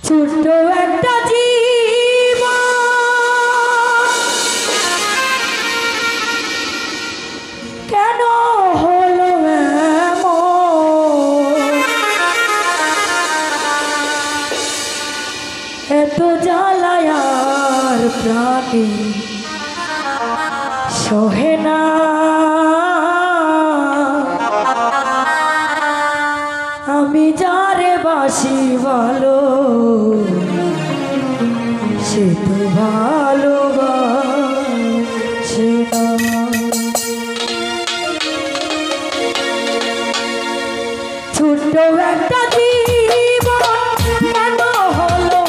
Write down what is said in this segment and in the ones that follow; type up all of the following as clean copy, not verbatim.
ছোট্ট একটা জীবন কেন হলো এমন, এত জ্বালায় আর প্রাণী সহে না। আমি যারে বাসি ভালো সে তো ভালোবাসে না। ছোট্ট একটা জীবন কেন হলো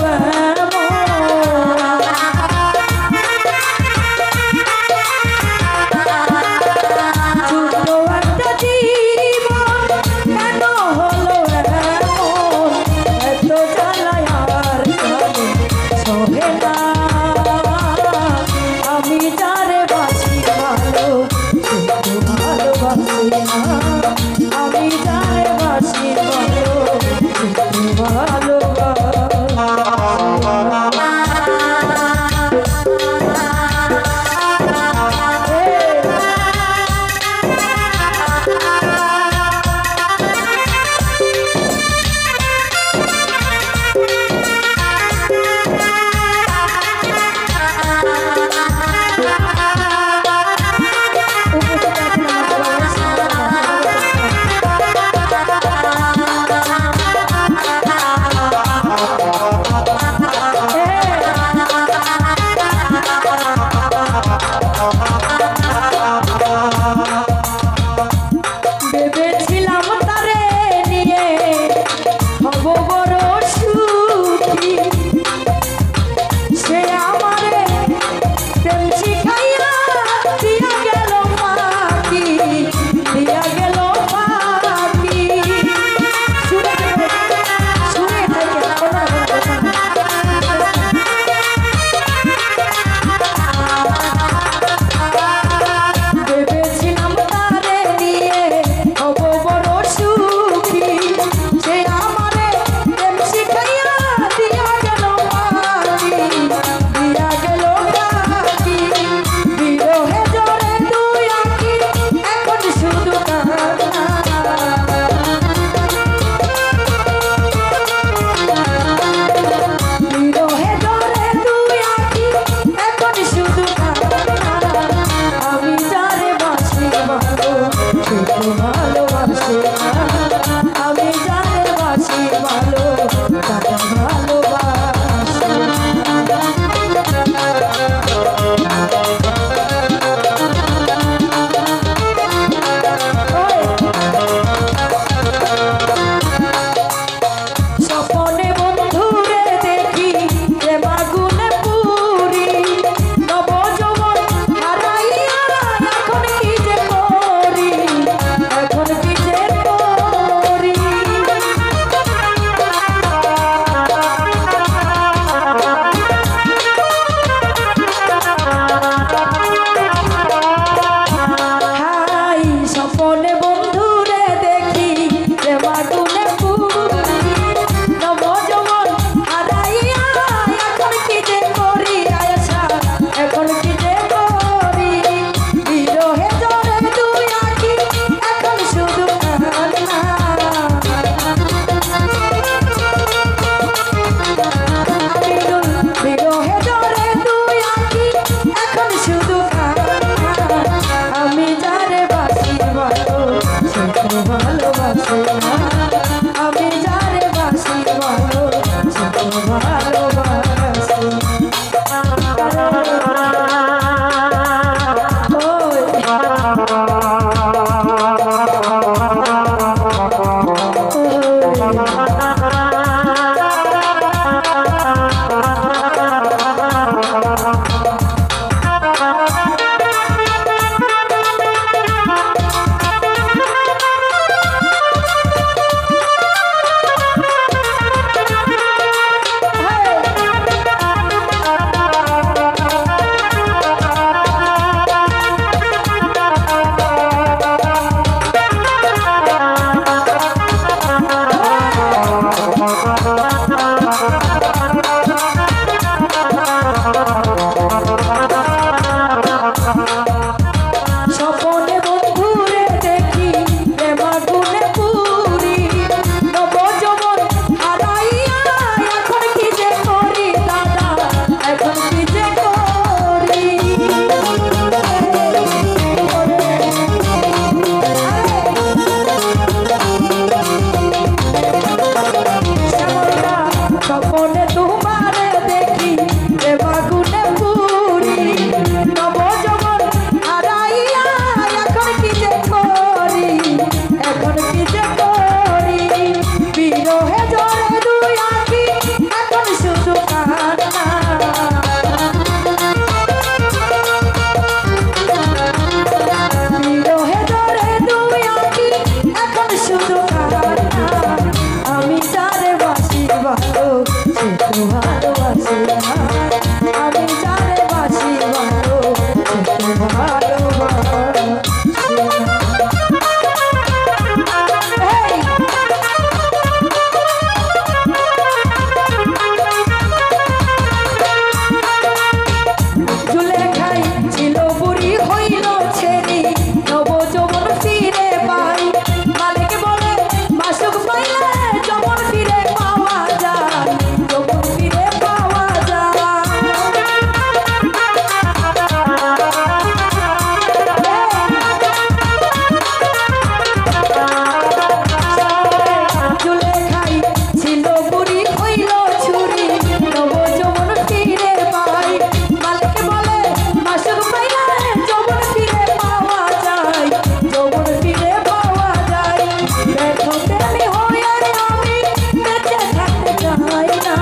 প্রেমী হয়ে আমি বেঁচে থাকতে চাই না।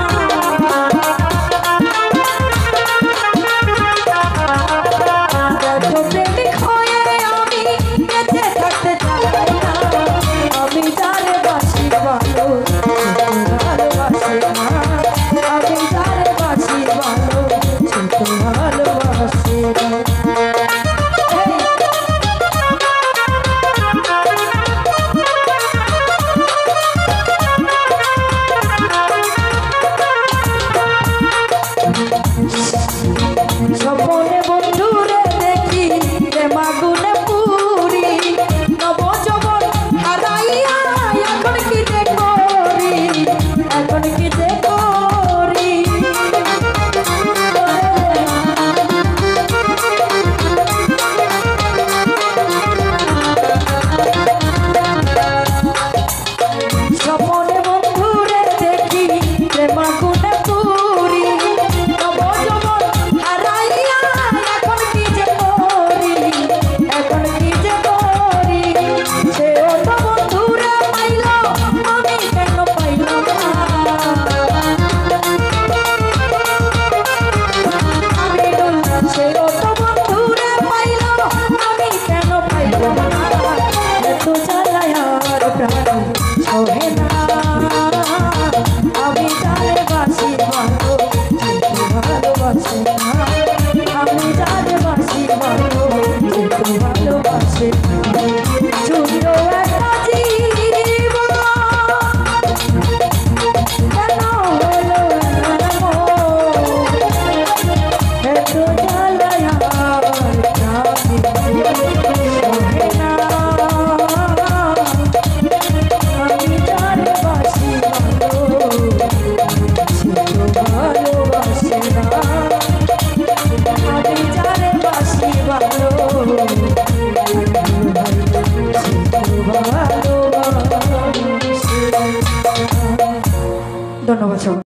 দেখো প্রেমিক হয়ে আমি বেঁচে থাকতে চাই না। আমি যারে বাসি ভালো ভালোবাসি না। আমি যারে বাসি ভালো ছোট ভালোবাসি না। স্বপনে বন্ধুরে দেখি মাগুনে পুরি নব যৌবন হারাইয়া এখন কি যে করি, এখন কি যে করি। স্বপনে বন্ধুরে দেখি মাগুনে পুরি নব যৌবন হারাইয়া এখন কি যে করি, এখন কি যে করি। সেও তো বন্ধুরে পাইল আমি কেন পাইলাম না। সেও তো বন্ধুরে পাইল আমি কেন পাইলাম না। এত জ্বালায় আর প্রাণ সহে না।